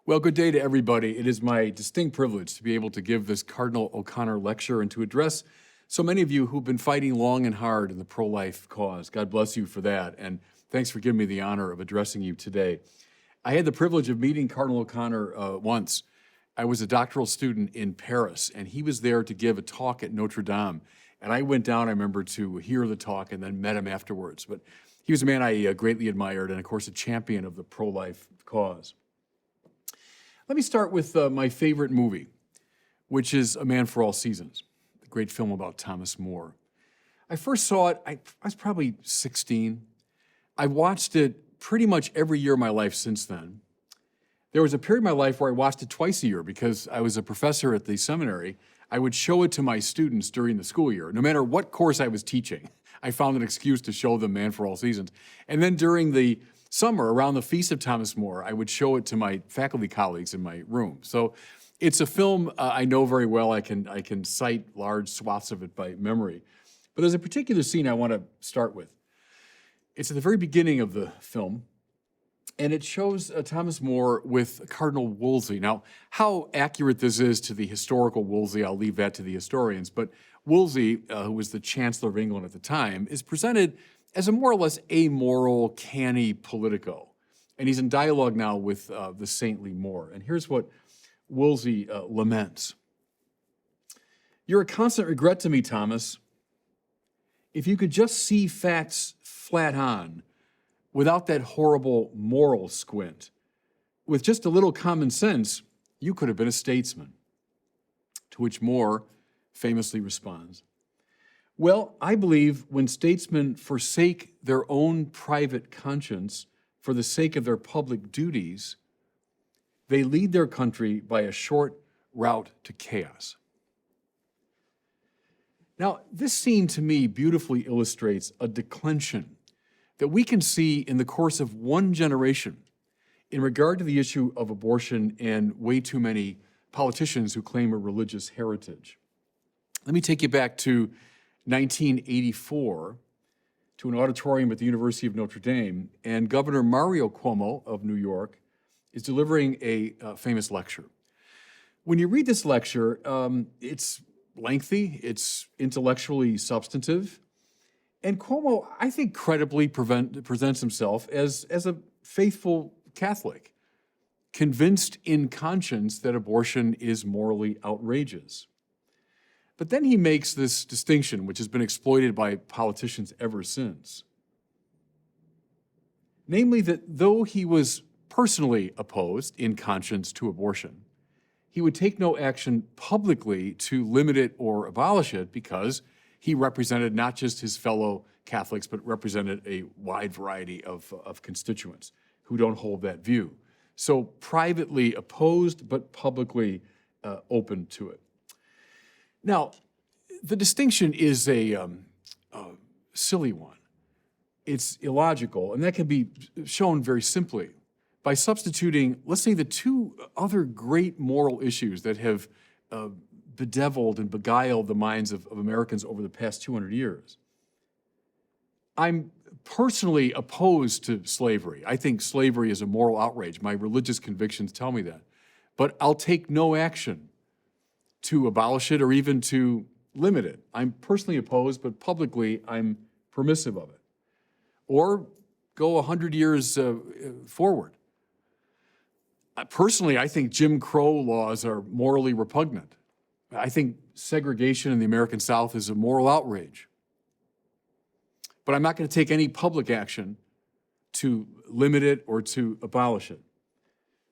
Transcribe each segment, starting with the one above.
Well, good day to everybody. It is my distinct privilege to be able to give this Cardinal O'Connor lecture and to address so many of you who've been fighting long and hard in the pro-life cause. God bless you for that, and thanks for giving me the honor of addressing you today. I had the privilege of meeting Cardinal O'Connor once. I was a doctoral student in Paris, and he was there to give a talk at Notre Dame. And I went down, I remember, to hear the talk and then met him afterwards. But he was a man I greatly admired and, of course, a champion of the pro-life cause. Let me start with my favorite movie, which is A Man for All Seasons, the great film about Thomas More. I first saw it, I was probably 16. I watched it pretty much every year of my life since then. There was a period of my life where I watched it twice a year because I was a professor at the seminary. I would show it to my students during the school year. No matter what course I was teaching, I found an excuse to show them Man for All Seasons. And then during the summer, around the Feast of Thomas More, I would show it to my faculty colleagues in my room. So it's a film I know very well. I can cite large swaths of it by memory. But there's a particular scene I want to start with. It's at the very beginning of the film, and it shows Thomas More with Cardinal Wolsey. Now, how accurate this is to the historical Wolsey, I'll leave that to the historians, but Wolsey, who was the Chancellor of England at the time, is presented as a more or less amoral, canny politico. And he's in dialogue now with the saintly More. And here's what Wolsey laments. "You're a constant regret to me, Thomas. If you could just see facts flat on, without that horrible moral squint, with just a little common sense, you could have been a statesman." To which More famously responds, "Well, I believe when statesmen forsake their own private conscience for the sake of their public duties, they lead their country by a short route to chaos." Now, this scene to me beautifully illustrates a declension that we can see in the course of one generation in regard to the issue of abortion and way too many politicians who claim a religious heritage. Let me take you back to 1984 to an auditorium at the University of Notre Dame, and Governor Mario Cuomo of New York is delivering a famous lecture. When you read this lecture, it's lengthy, it's intellectually substantive, and Cuomo, I think, credibly presents himself as a faithful Catholic, convinced in conscience that abortion is morally outrageous. But then he makes this distinction, which has been exploited by politicians ever since. Namely, that though he was personally opposed in conscience to abortion, he would take no action publicly to limit it or abolish it because he represented not just his fellow Catholics, but represented a wide variety of constituents who don't hold that view. So privately opposed, but publicly open to it. Now, the distinction is a silly one. It's illogical, and that can be shown very simply by substituting, let's say, the two other great moral issues that have bedeviled and beguiled the minds of Americans over the past 200 years. I'm personally opposed to slavery. I think slavery is a moral outrage. My religious convictions tell me that. But I'll take no action to abolish it or even to limit it. I'm personally opposed, but publicly I'm permissive of it. Or go 100 years forward. Personally, I think Jim Crow laws are morally repugnant. I think segregation in the American South is a moral outrage. But I'm not going to take any public action to limit it or to abolish it.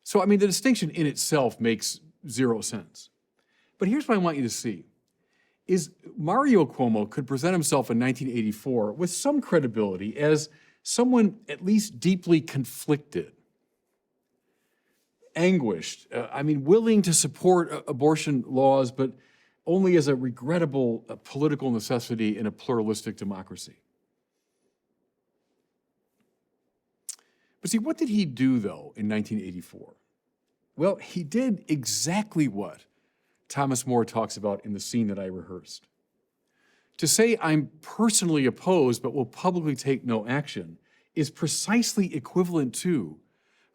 So, I mean, the distinction in itself makes zero sense. But here's what I want you to see, is Mario Cuomo could present himself in 1984 with some credibility as someone at least deeply conflicted, anguished, willing to support abortion laws, but only as a regrettable political necessity in a pluralistic democracy. But see, what did he do, though, in 1984? Well, he did exactly what Thomas More talks about in the scene that I rehearsed. To say I'm personally opposed but will publicly take no action is precisely equivalent to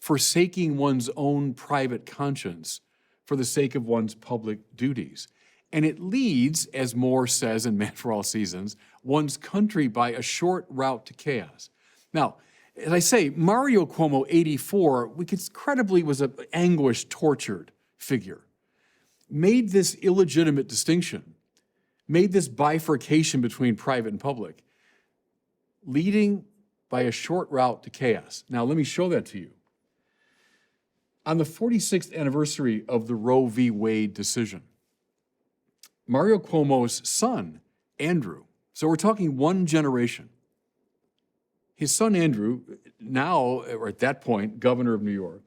forsaking one's own private conscience for the sake of one's public duties. And it leads, as Moore says in Man for All Seasons, one's country by a short route to chaos. Now, as I say, Mario Cuomo, 84, we could credibly was an anguished, tortured figure, made this illegitimate distinction, made this bifurcation between private and public, leading by a short route to chaos. Now, let me show that to you. On the 46th anniversary of the Roe v. Wade decision, Mario Cuomo's son, Andrew, so we're talking one generation, his son Andrew, now, or at that point, governor of New York,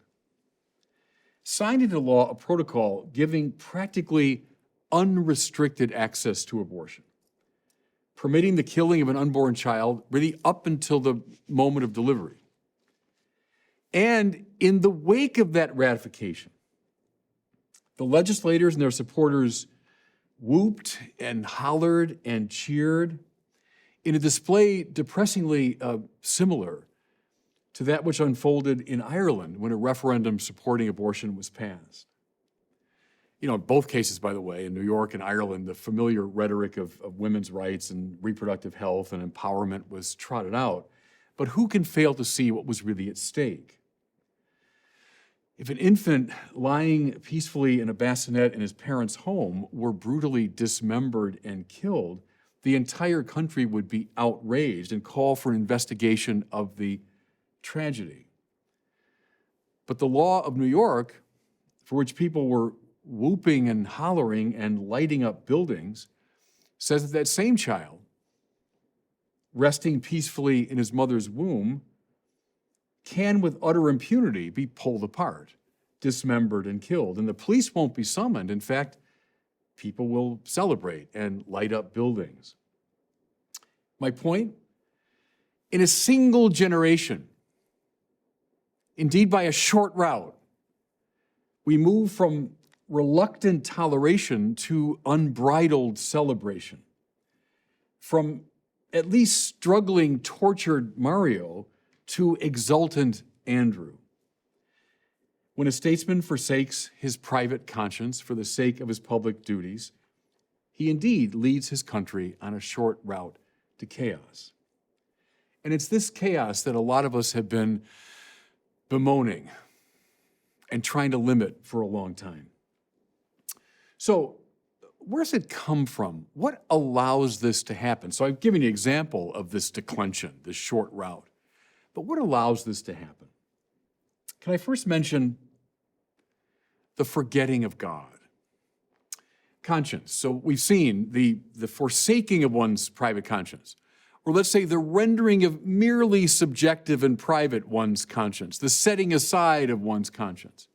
signed into law a protocol giving practically unrestricted access to abortion, permitting the killing of an unborn child really up until the moment of delivery. And in the wake of that ratification, the legislators and their supporters whooped and hollered and cheered in a display depressingly similar to that which unfolded in Ireland when a referendum supporting abortion was passed. You know, in both cases, by the way, in New York and Ireland, the familiar rhetoric of women's rights and reproductive health and empowerment was trotted out. But who can fail to see what was really at stake? If an infant lying peacefully in a bassinet in his parents' home were brutally dismembered and killed, the entire country would be outraged and call for an investigation of the tragedy. But the law of New York, for which people were whooping and hollering and lighting up buildings, says that that same child, resting peacefully in his mother's womb, can with utter impunity be pulled apart, dismembered, and killed. And the police won't be summoned. In fact, people will celebrate and light up buildings. My point? In a single generation, indeed by a short route, we move from reluctant toleration to unbridled celebration. From at least struggling, tortured Mario to exultant Andrew. When a statesman forsakes his private conscience for the sake of his public duties, he indeed leads his country on a short route to chaos. And it's this chaos that a lot of us have been bemoaning and trying to limit for a long time. So, where's it come from? What allows this to happen? So I've given you an example of this declension, this short route. But what allows this to happen? Can I first mention the forgetting of God? Conscience. So we've seen the forsaking of one's private conscience. Or let's say the rendering of merely subjective and private one's conscience, the setting aside of one's conscience,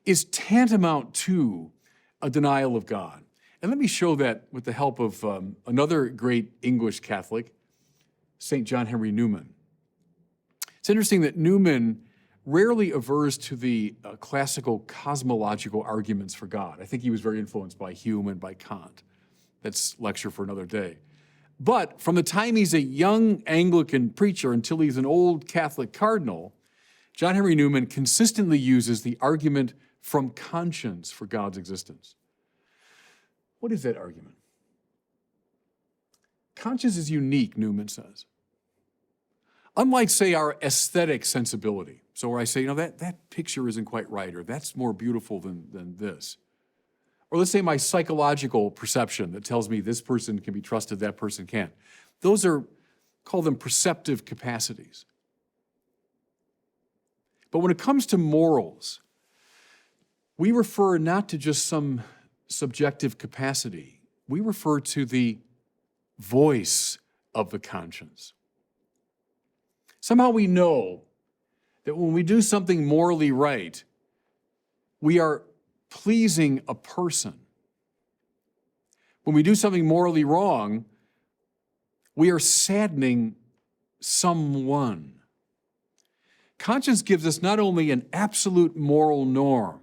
is tantamount to a denial of God. And let me show that with the help of another great English Catholic, St. John Henry Newman. It's interesting that Newman rarely avers to the classical cosmological arguments for God. I think he was very influenced by Hume and by Kant. That's lecture for another day. But from the time he's a young Anglican preacher until he's an old Catholic cardinal, John Henry Newman consistently uses the argument from conscience for God's existence. What is that argument? Conscience is unique, Newman says. Unlike, say, our aesthetic sensibility. So where I say, that picture isn't quite right, or that's more beautiful than this. Or let's say my psychological perception that tells me this person can be trusted, that person can't. Those are, call them perceptive capacities. But when it comes to morals, we refer not to just some subjective capacity. We refer to the voice of the conscience. Somehow we know that when we do something morally right, we are pleasing a person. When we do something morally wrong, we are saddening someone. Conscience gives us not only an absolute moral norm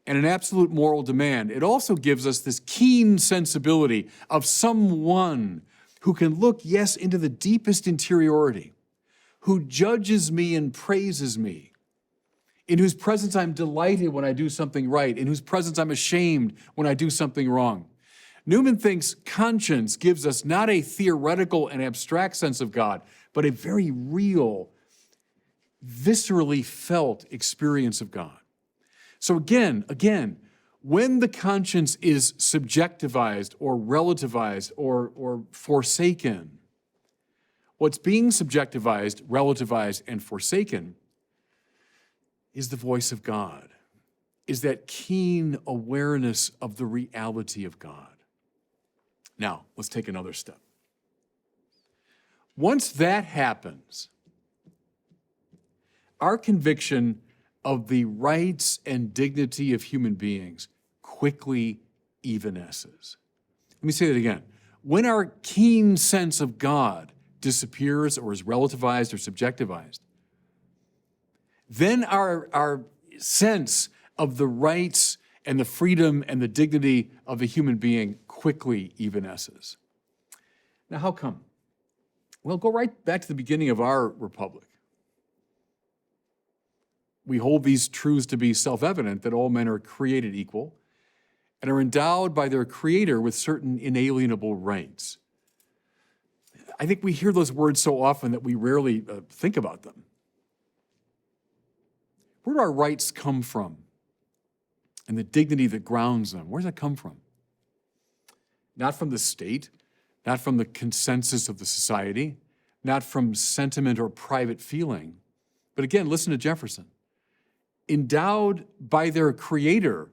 and an absolute moral demand, it also gives us this keen sensibility of someone who can look, yes, into the deepest interiority, who judges me and praises me, in whose presence I'm delighted when I do something right, in whose presence I'm ashamed when I do something wrong. Newman thinks conscience gives us not a theoretical and abstract sense of God, but a very real, viscerally felt experience of God. So again, when the conscience is subjectivized or relativized or forsaken, what's being subjectivized, relativized, and forsaken is the voice of God, is that keen awareness of the reality of God. Now, let's take another step. Once that happens, our conviction of the rights and dignity of human beings quickly evanesces. Let me say that again. When our keen sense of God disappears or is relativized or subjectivized, then our sense of the rights and the freedom and the dignity of the human being quickly evanesces. Now, how come? Well, go right back to the beginning of our republic. We hold these truths to be self-evident, that all men are created equal and are endowed by their Creator with certain inalienable rights. I think we hear those words so often that we rarely think about them. Where do our rights come from? And the dignity that grounds them, where does that come from? Not from the state, not from the consensus of the society, not from sentiment or private feeling. But again, listen to Jefferson. Endowed by their Creator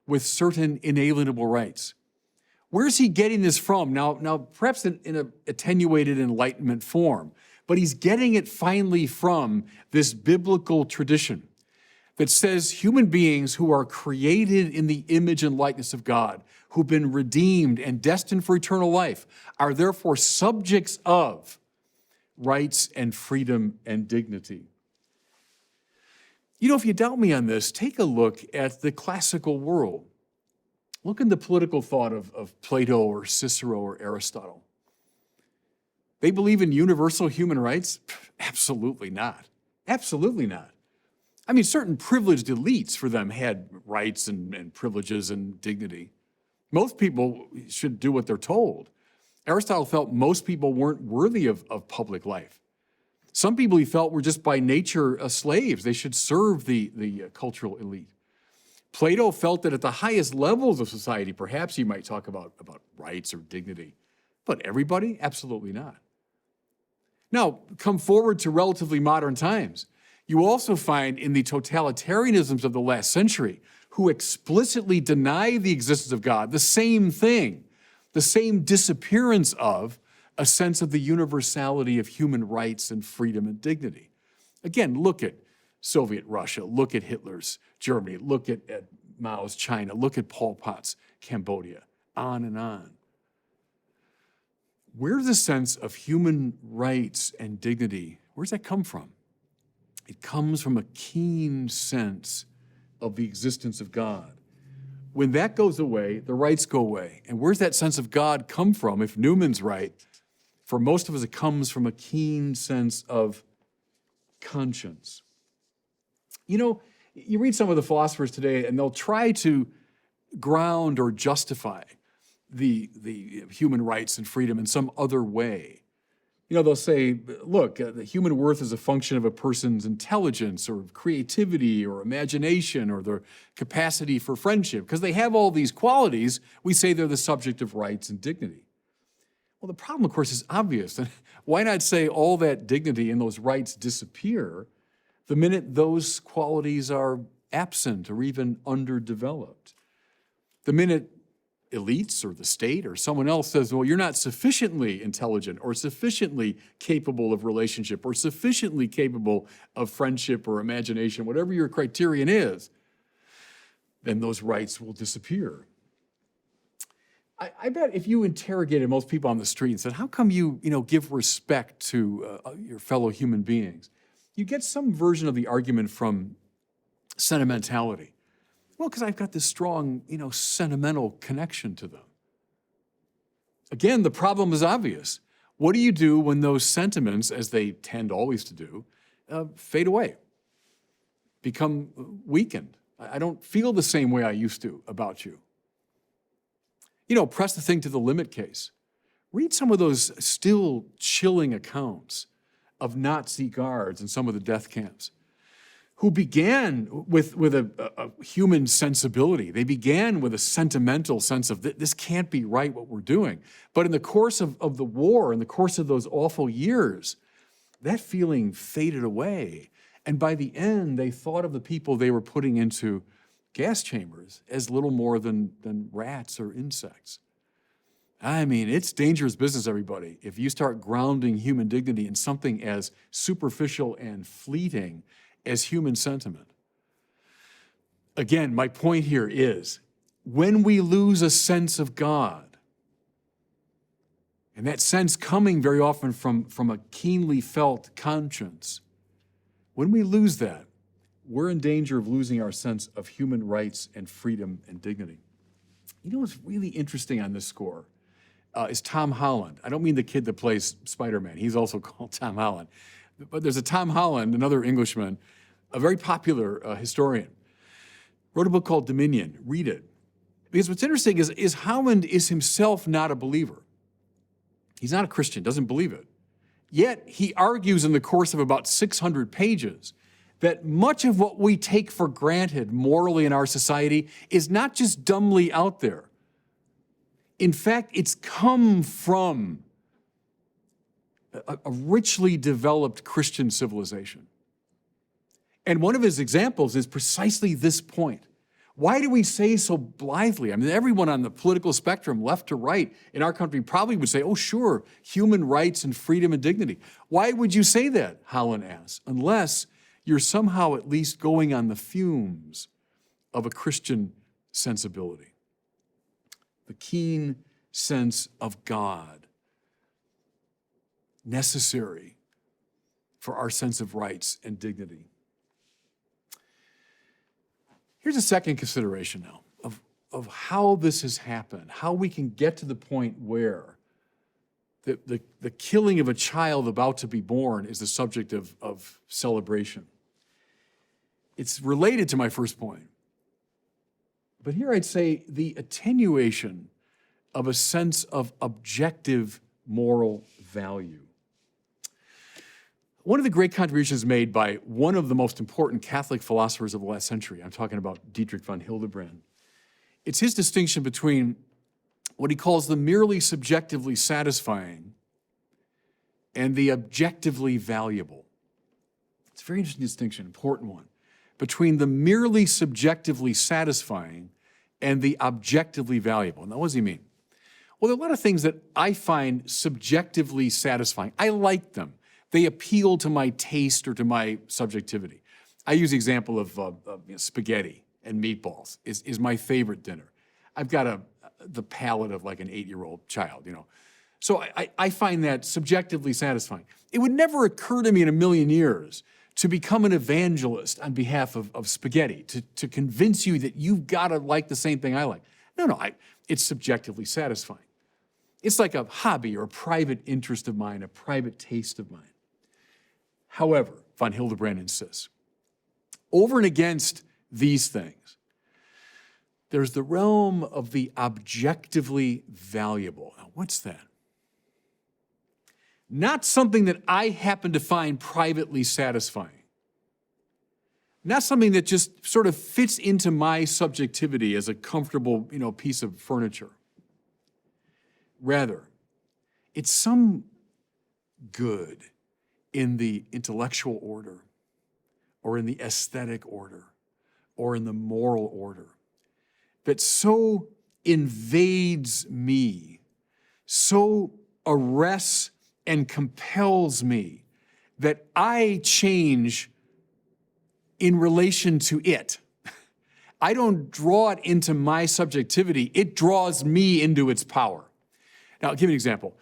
with certain inalienable rights. Where's he getting this from? Now perhaps in an attenuated Enlightenment form, but he's getting it finally from this biblical tradition that says human beings who are created in the image and likeness of God, who've been redeemed and destined for eternal life, are therefore subjects of rights and freedom and dignity. You know, if you doubt me on this, take a look at the classical world. Look in the political thought of Plato or Cicero or Aristotle. They believe in universal human rights? Absolutely not. Absolutely not. I mean, certain privileged elites for them had rights and privileges and dignity. Most people should do what they're told. Aristotle felt most people weren't worthy of public life. Some people he felt were just by nature slaves. They should serve the cultural elite. Plato felt that at the highest levels of society, perhaps you might talk about rights or dignity. But everybody? Absolutely not. Now, come forward to relatively modern times. You also find in the totalitarianisms of the last century, who explicitly deny the existence of God, the same thing, the same disappearance of a sense of the universality of human rights and freedom and dignity. Again, look at Soviet Russia, look at Hitler's Germany, look at Mao's China, look at Pol Pot's Cambodia, on and on. Where's the sense of human rights and dignity? Where does that come from? It comes from a keen sense of the existence of God. When that goes away, the rights go away. And where's that sense of God come from? If Newman's right, for most of us, it comes from a keen sense of conscience. You know, you read some of the philosophers today, and they'll try to ground or justify the human rights and freedom in some other way. You know, they'll say, look, the human worth is a function of a person's intelligence or creativity or imagination or their capacity for friendship. Because they have all these qualities, we say they're the subject of rights and dignity. Well, the problem, of course, is obvious. Why not say all that dignity and those rights disappear the minute those qualities are absent or even underdeveloped? The minute elites or the state or someone else says, well, you're not sufficiently intelligent or sufficiently capable of relationship or sufficiently capable of friendship or imagination, whatever your criterion is, then those rights will disappear. I bet if you interrogated most people on the street and said, how come you give respect to your fellow human beings? You get some version of the argument from sentimentality. Well, because I've got this strong, sentimental connection to them. Again, the problem is obvious. What do you do when those sentiments, as they tend always to do, fade away, become weakened? I don't feel the same way I used to about you. You know, press the thing to the limit case. Read some of those still chilling accounts of Nazi guards in some of the death camps who began with a human sensibility. They began with a sentimental sense of this can't be right what we're doing. But in the course of the war, in the course of those awful years, that feeling faded away. And by the end, they thought of the people they were putting into gas chambers as little more than rats or insects. I mean, it's dangerous business, everybody, if you start grounding human dignity in something as superficial and fleeting as human sentiment. Again, my point here is, when we lose a sense of God, and that sense coming very often from a keenly felt conscience, when we lose that, we're in danger of losing our sense of human rights and freedom and dignity. You know what's really interesting on this score is Tom Holland. I don't mean the kid that plays Spider-Man. He's also called Tom Holland. But there's a Tom Holland, another Englishman, a very popular historian, wrote a book called Dominion. Read it. Because what's interesting is Holland is himself not a believer. He's not a Christian, doesn't believe it. Yet he argues in the course of about 600 pages that much of what we take for granted morally in our society is not just dumbly out there. In fact, it's come from a richly developed Christian civilization. And one of his examples is precisely this point. Why do we say so blithely? I mean, everyone on the political spectrum, left to right, in our country probably would say, oh, sure, human rights and freedom and dignity. Why would you say that, Holland asks, unless you're somehow at least going on the fumes of a Christian sensibility? The keen sense of God, necessary for our sense of rights and dignity. Here's a second consideration now of how this has happened, how we can get to the point where the killing of a child about to be born is the subject of celebration. It's related to my first point. But here I'd say the attenuation of a sense of objective moral value. One of the great contributions made by one of the most important Catholic philosophers of the last century, I'm talking about Dietrich von Hildebrand, it's his distinction between what he calls the merely subjectively satisfying and the objectively valuable. It's a very interesting distinction, important one, between the merely subjectively satisfying and the objectively valuable. Now, what does he mean? Well, there are a lot of things that I find subjectively satisfying. I like them. They appeal to my taste or to my subjectivity. I use the example of spaghetti and meatballs is my favorite dinner. I've got the palate of like an 8-year-old child, you know. So I find that subjectively satisfying. It would never occur to me in a million years to become an evangelist on behalf of spaghetti, to convince you that you've got to like the same thing I like. No, it's subjectively satisfying. It's like a hobby or a private interest of mine, a private taste of mine. However, von Hildebrand insists, over and against these things, there's the realm of the objectively valuable. Now, what's that? Not something that I happen to find privately satisfying. Not something that just sort of fits into my subjectivity as a comfortable, piece of furniture. Rather, it's some good in the intellectual order, or in the aesthetic order, or in the moral order, that so invades me, so arrests and compels me, that I change in relation to it. I don't draw it into my subjectivity, it draws me into its power. Now, I'll give you an example.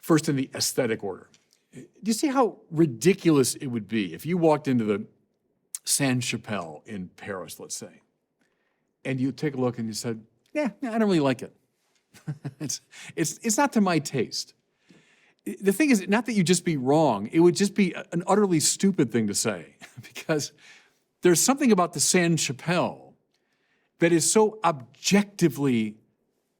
First, in the aesthetic order. Do you see how ridiculous it would be if you walked into the Sainte-Chapelle in Paris, let's say, and you take a look and you said, yeah, I don't really like it. It's not to my taste. The thing is, not that you just be wrong, it would just be an utterly stupid thing to say, because there's something about the Sainte-Chapelle that is so objectively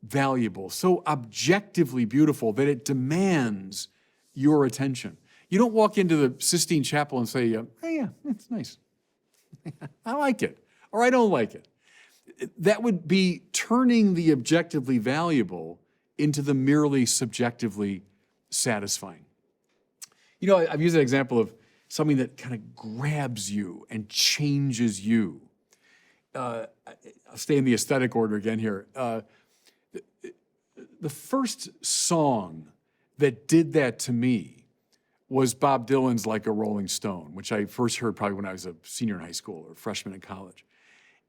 valuable, so objectively beautiful, that it demands your attention. You don't walk into the Sistine Chapel and say, hey, yeah, it's nice. I like it, or I don't like it. That would be turning the objectively valuable into the merely subjectively satisfying. You know, I've used that example of something that kind of grabs you and changes you. I'll stay in the aesthetic order again here. The first song that did that to me was Bob Dylan's Like a Rolling Stone, which I first heard probably when I was a senior in high school or freshman in college.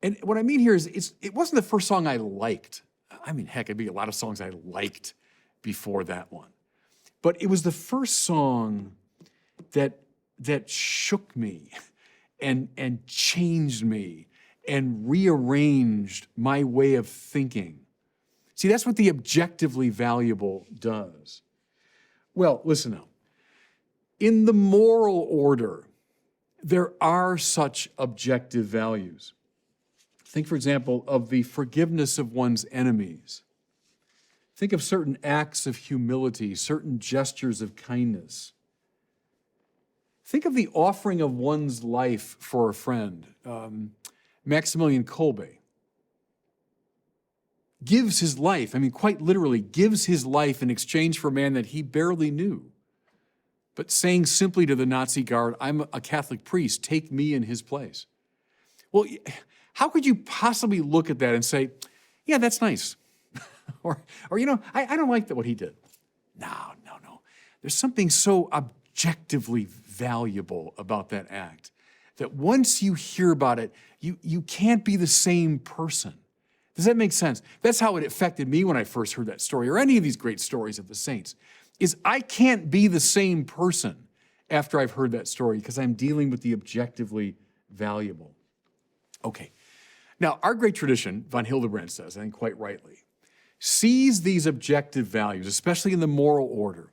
And what I mean here is it wasn't the first song I liked. I mean, heck, it'd be a lot of songs I liked before that one. But it was the first song that shook me and changed me and rearranged my way of thinking. See, that's what the objectively valuable does. Well, listen now. In the moral order, there are such objective values. Think, for example, of the forgiveness of one's enemies. Think of certain acts of humility, certain gestures of kindness. Think of the offering of one's life for a friend. Maximilian Kolbe gives his life, I mean, quite literally, gives his life in exchange for a man that he barely knew. But saying simply to the Nazi guard, I'm a Catholic priest, take me in his place. Well, how could you possibly look at that and say, yeah, that's nice? or you know, I don't like what he did. No. There's something so objectively valuable about that act that once you hear about it, you can't be the same person. Does that make sense? That's how it affected me when I first heard that story, or any of these great stories of the saints, is I can't be the same person after I've heard that story because I'm dealing with the objectively valuable. Okay. Now, our great tradition, von Hildebrand says, I think quite rightly, sees these objective values, especially in the moral order,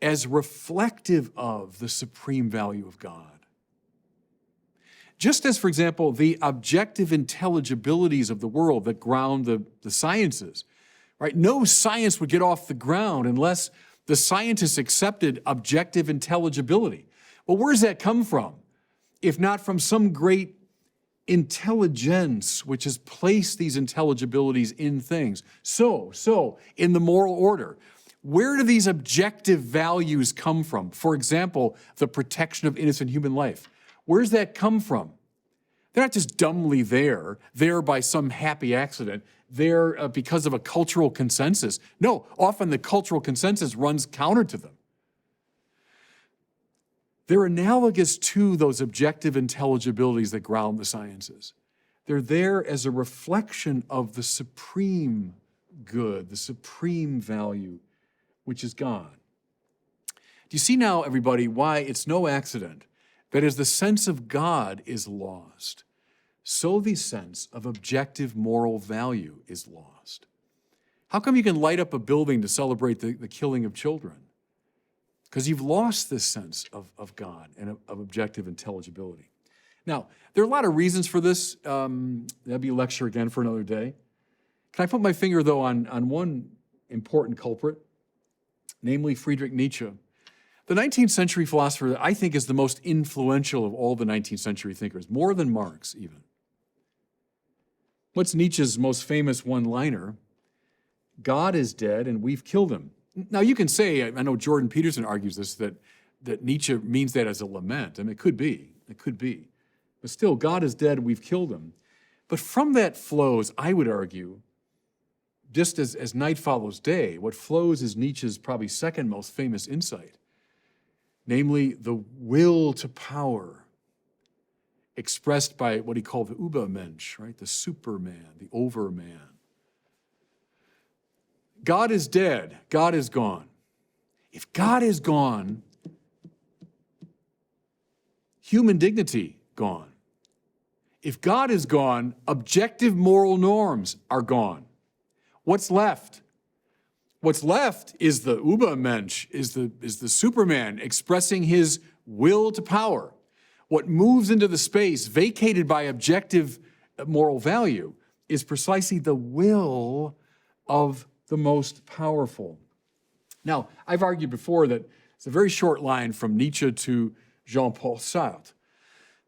as reflective of the supreme value of God. Just as, for example, the objective intelligibilities of the world that ground the sciences, right? No science would get off the ground unless the scientists accepted objective intelligibility. Well, where does that come from? If not from some great intelligence which has placed these intelligibilities in things. So, in the moral order, where do these objective values come from? For example, the protection of innocent human life. Where does that come from? They're not just dumbly there by some happy accident. They're because of a cultural consensus. No, often the cultural consensus runs counter to them. They're analogous to those objective intelligibilities that ground the sciences. They're there as a reflection of the supreme good, the supreme value, which is God. Do you see now, everybody, why it's no accident that as the sense of God is lost, so the sense of objective moral value is lost? How come you can light up a building to celebrate the killing of children? Because you've lost this sense of God and of objective intelligibility. Now, there are a lot of reasons for this. That'd be a lecture again for another day. Can I put my finger, though, on one important culprit, namely Friedrich Nietzsche? The 19th century philosopher that I think is the most influential of all the 19th century thinkers, more than Marx even. What's Nietzsche's most famous one-liner? God is dead and we've killed him. Now you can say, I know Jordan Peterson argues this, that Nietzsche means that as a lament. I mean, it could be. But still, God is dead, we've killed him. But from that flows, I would argue, just as night follows day, what flows is Nietzsche's probably second most famous insight. Namely, the will to power expressed by what he called the Übermensch, right? The superman, the overman. God is dead. God is gone. If God is gone, human dignity gone. If God is gone, objective moral norms are gone. What's left? What's left is the Übermensch, is the Superman expressing his will to power. What moves into the space vacated by objective moral value is precisely the will of the most powerful. Now, I've argued before that it's a very short line from Nietzsche to Jean-Paul Sartre,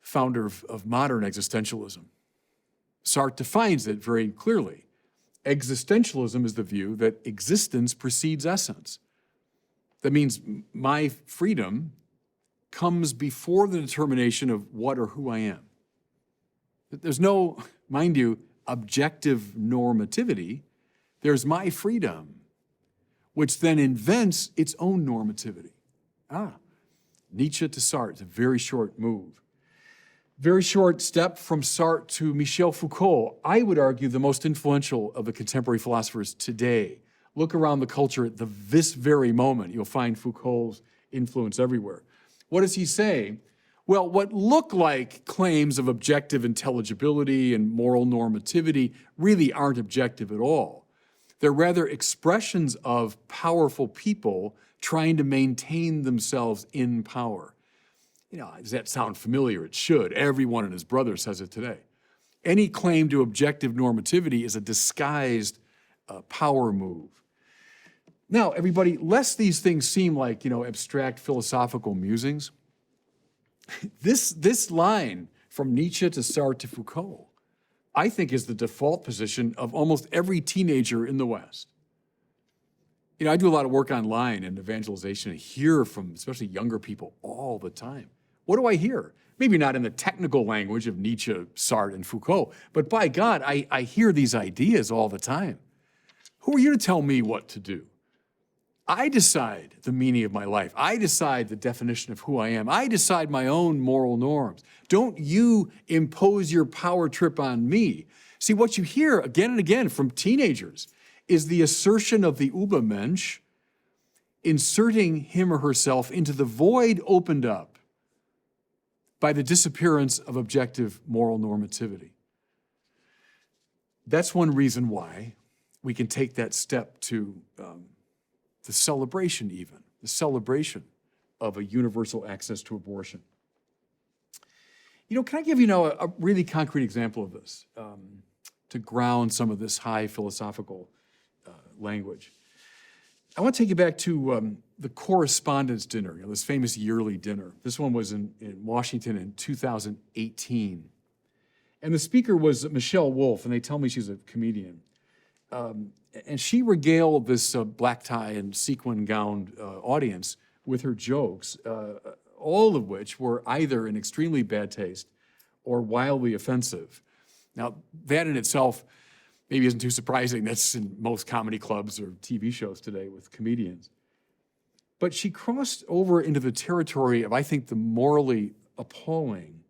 founder of modern existentialism. Sartre defines it very clearly. Existentialism is the view that existence precedes essence. That means my freedom comes before the determination of what or who I am. There's no, mind you, objective normativity. There's my freedom, which then invents its own normativity. Nietzsche to Sartre, it's a very short move. Very short step from Sartre to Michel Foucault, I would argue the most influential of the contemporary philosophers today. Look around the culture at this very moment. You'll find Foucault's influence everywhere. What does he say? Well, what look like claims of objective intelligibility and moral normativity really aren't objective at all. They're rather expressions of powerful people trying to maintain themselves in power. Does that sound familiar? It should. Everyone and his brother says it today. Any claim to objective normativity is a disguised power move. Now, everybody, lest these things seem like, abstract philosophical musings, this line from Nietzsche to Sartre to Foucault, I think is the default position of almost every teenager in the West. I do a lot of work online and evangelization and hear from especially younger people all the time. What do I hear? Maybe not in the technical language of Nietzsche, Sartre, and Foucault, but by God, I hear these ideas all the time. Who are you to tell me what to do? I decide the meaning of my life. I decide the definition of who I am. I decide my own moral norms. Don't you impose your power trip on me. See, what you hear again and again from teenagers is the assertion of the Übermensch inserting him or herself into the void opened up by the disappearance of objective moral normativity. That's one reason why we can take that step to the celebration of a universal access to abortion. Can I give you a really concrete example of this to ground some of this high philosophical language? I want to take you back to the Correspondence Dinner, this famous yearly dinner. This one was in Washington in 2018. And the speaker was Michelle Wolf, and they tell me she's a comedian. And she regaled this black tie and sequin-gowned audience with her jokes, all of which were either in extremely bad taste or wildly offensive. Now, that in itself maybe isn't too surprising. That's in most comedy clubs or TV shows today with comedians. But she crossed over into the territory of, I think, the morally appalling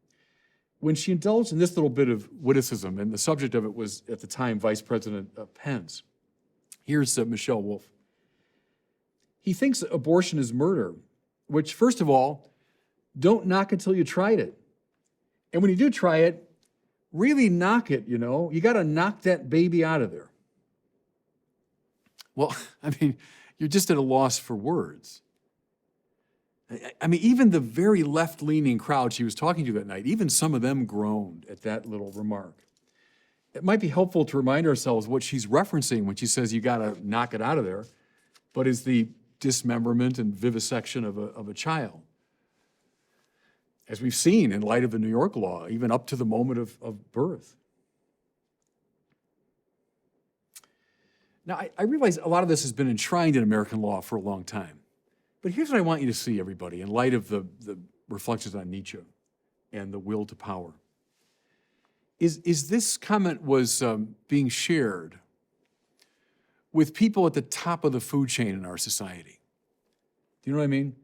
when she indulged in this little bit of witticism, and the subject of it was, at the time, Vice President Pence. Here's Michelle Wolf. He thinks abortion is murder, which, first of all, don't knock until you tried it. And when you do try it, really knock it, You got to knock that baby out of there. Well, you're just at a loss for words. Even the very left-leaning crowd she was talking to that night, even some of them groaned at that little remark. It might be helpful to remind ourselves what she's referencing when she says you got to knock it out of there, but is the dismemberment and vivisection of a child. As we've seen in light of the New York law, even up to the moment of birth. Now, I realize a lot of this has been enshrined in American law for a long time. But here's what I want you to see, everybody, in light of the reflections on Nietzsche and the will to power. Is this comment was being shared with people at the top of the food chain in our society. Do you know what I mean?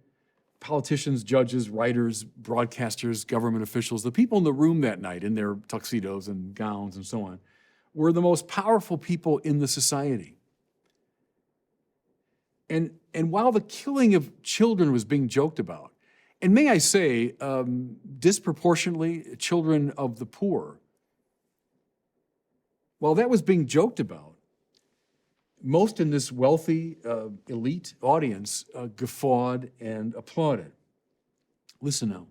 Politicians, judges, writers, broadcasters, government officials, the people in the room that night in their tuxedos and gowns and so on, were the most powerful people in the society. And while the killing of children was being joked about, and may I say, disproportionately, children of the poor, while that was being joked about, most in this wealthy, elite audience guffawed and applauded. Listen now.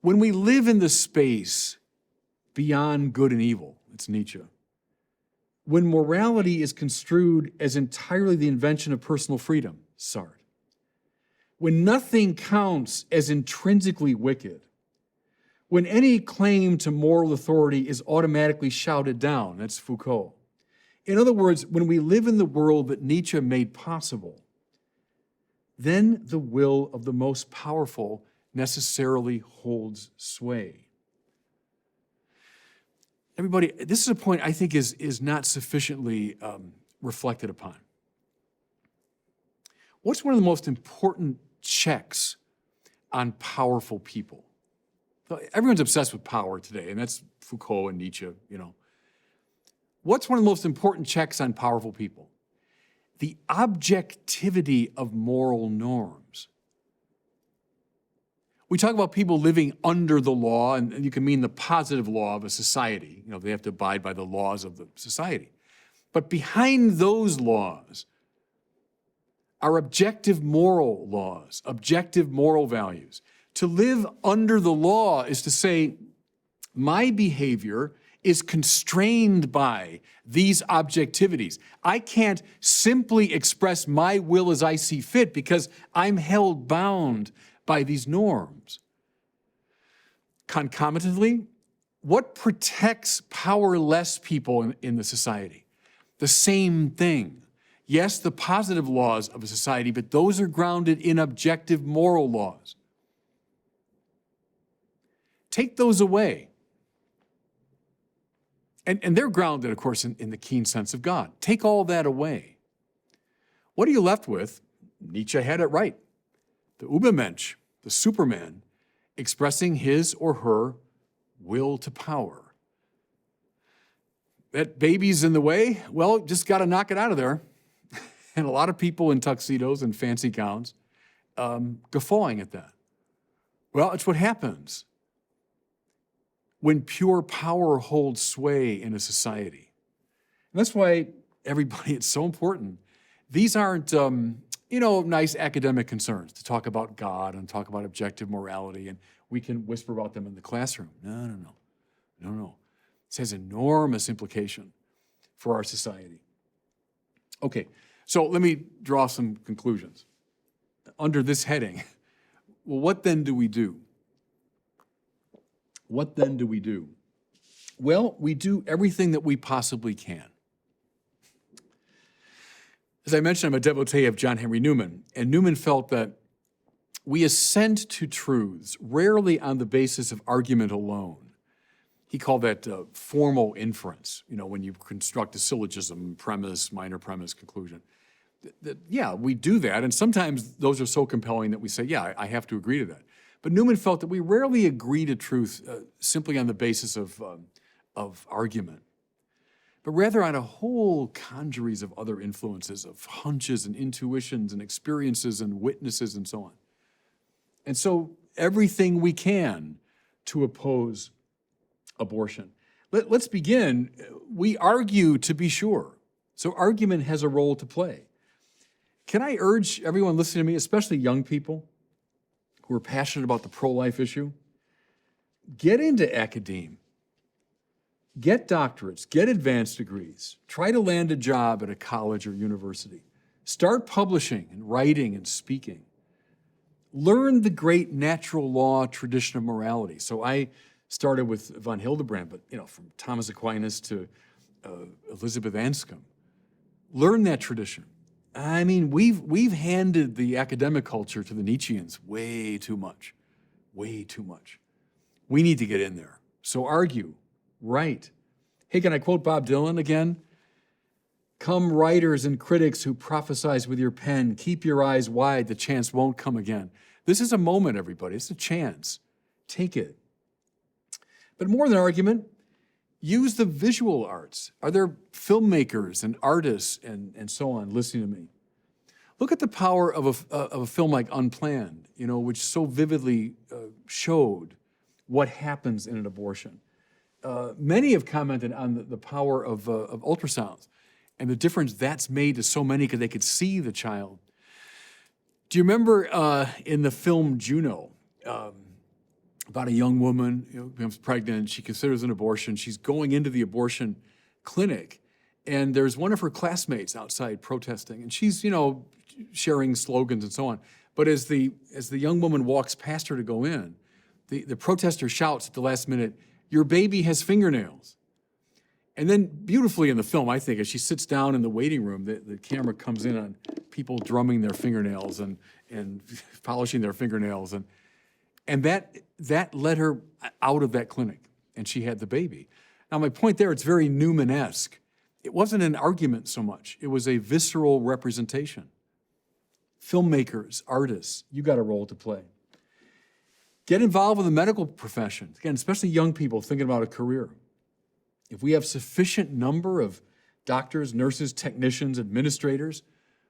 When we live in the space beyond good and evil, it's Nietzsche, when morality is construed as entirely the invention of personal freedom, Sartre, when nothing counts as intrinsically wicked, when any claim to moral authority is automatically shouted down, that's Foucault. In other words, when we live in the world that Nietzsche made possible, then the will of the most powerful necessarily holds sway. Everybody, this is a point I think is not sufficiently reflected upon. What's one of the most important checks on powerful people? Everyone's obsessed with power today, and that's Foucault and Nietzsche, you know. What's one of the most important checks on powerful people? The objectivity of moral norms. We talk about people living under the law, and you can mean the positive law of a society. You know, they have to abide by the laws of the society. But behind those laws are objective moral laws, objective moral values. To live under the law is to say, my behavior is constrained by these objectivities. I can't simply express my will as I see fit because I'm held bound by these norms. Concomitantly, what protects powerless people in the society? The same thing. Yes, the positive laws of a society, but those are grounded in objective moral laws. Take those away. And they're grounded, of course, in the keen sense of God. Take all that away. What are you left with? Nietzsche had it right. The Übermensch, the Superman, expressing his or her will to power. That baby's in the way, well, just got to knock it out of there. And a lot of people in tuxedos and fancy gowns guffawing at that. Well, it's what happens when pure power holds sway in a society. And that's why, everybody, it's so important. These aren't, nice academic concerns to talk about God and talk about objective morality, and we can whisper about them in the classroom. No. This has enormous implication for our society. Okay, so let me draw some conclusions. Under this heading, well, what then do we do? What then do we do? Well, we do everything that we possibly can. As I mentioned, I'm a devotee of John Henry Newman, and Newman felt that we assent to truths rarely on the basis of argument alone. He called that formal inference, when you construct a syllogism, premise, minor premise, conclusion. Yeah, we do that, and sometimes those are so compelling that we say, yeah, I have to agree to that. But Newman felt that we rarely agree to truth simply on the basis of argument, but rather on a whole congeries of other influences, of hunches and intuitions and experiences and witnesses and so on. And so everything we can to oppose abortion. Let's begin. We argue to be sure. So argument has a role to play. Can I urge everyone listening to me, especially young people who are passionate about the pro-life issue, get into academe. Get doctorates, get advanced degrees, try to land a job at a college or university. Start publishing and writing and speaking. Learn the great natural law tradition of morality. So I started with von Hildebrand, but from Thomas Aquinas to Elizabeth Anscombe. Learn that tradition. I mean, we've handed the academic culture to the Nietzscheans way too much. We need to get in there. So argue, write. Hey, can I quote Bob Dylan again? Come writers and critics who prophesize with your pen, keep your eyes wide, the chance won't come again. This is a moment, everybody. It's a chance. Take it. But more than argument, use the visual arts. Are there filmmakers and artists and so on listening to me? Look at the power of a film like Unplanned, which so vividly showed what happens in an abortion. Many have commented on the power of ultrasounds. and the difference that's made to so many because they could see the child. Do you remember in the film Juno, about a young woman becomes pregnant, she considers an abortion, she's going into the abortion clinic, and there's one of her classmates outside protesting, and she's, sharing slogans and so on. But as the young woman walks past her to go in, the protester shouts at the last minute, "Your baby has fingernails." And then beautifully in the film, I think, as she sits down in the waiting room, the camera comes in on people drumming their fingernails and polishing their fingernails. And that led her out of that clinic, and she had the baby. Now, my point there, it's very Newman-esque. It wasn't an argument so much. It was a visceral representation. Filmmakers, artists, you got a role to play. Get involved with the medical profession. Again, especially young people thinking about a career. If we have sufficient number of doctors, nurses, technicians, administrators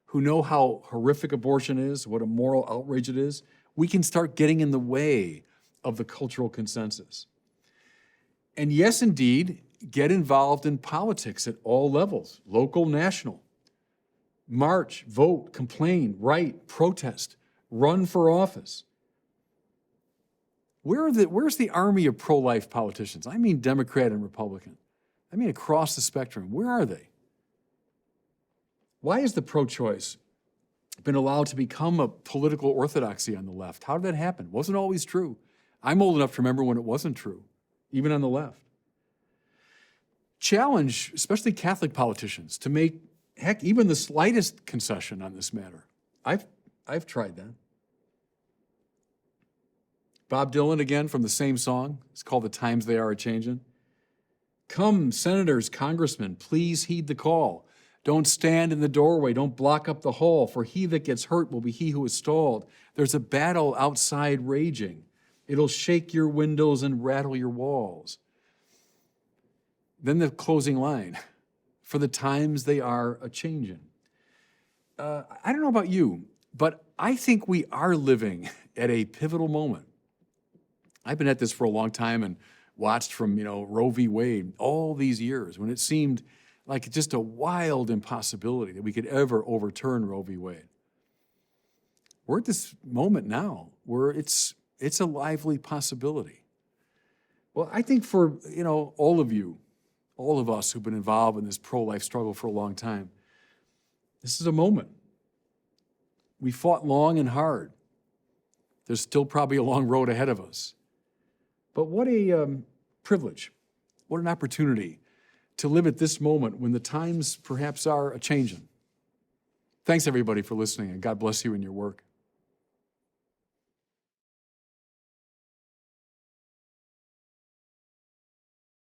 who know how horrific abortion is, what a moral outrage it is, we can start getting in the way of the cultural consensus. And yes, indeed, get involved in politics at all levels, local, national. March, vote, complain, write, protest, run for office. Where's the army of pro-life politicians? I mean Democrat and Republican. I mean across the spectrum. Where are they? Why has the pro-choice been allowed to become a political orthodoxy on the left? How did that happen? It wasn't always true. I'm old enough to remember when it wasn't true, even on the left. Challenge, especially Catholic politicians, to make, heck, even the slightest concession on this matter. I've tried that. Bob Dylan, again, from the same song. It's called The Times They Are A-Changin'. Come, senators, congressmen, please heed the call. Don't stand in the doorway. Don't block up the hall, for he that gets hurt will be he who is stalled. There's a battle outside raging. It'll shake your windows and rattle your walls. Then the closing line, for the times they are a-changin'. I don't know about you, but I think we are living at a pivotal moment. I've been at this for a long time and watched from, Roe v. Wade all these years when it seemed like just a wild impossibility that we could ever overturn Roe v. Wade. We're at this moment now where it's a lively possibility. Well, I think for, all of you, all of us who've been involved in this pro-life struggle for a long time, this is a moment. We fought long and hard. There's still probably a long road ahead of us. But what a privilege, what an opportunity to live at this moment when the times perhaps are a-changin'. Thanks, everybody, for listening, and God bless you in your work.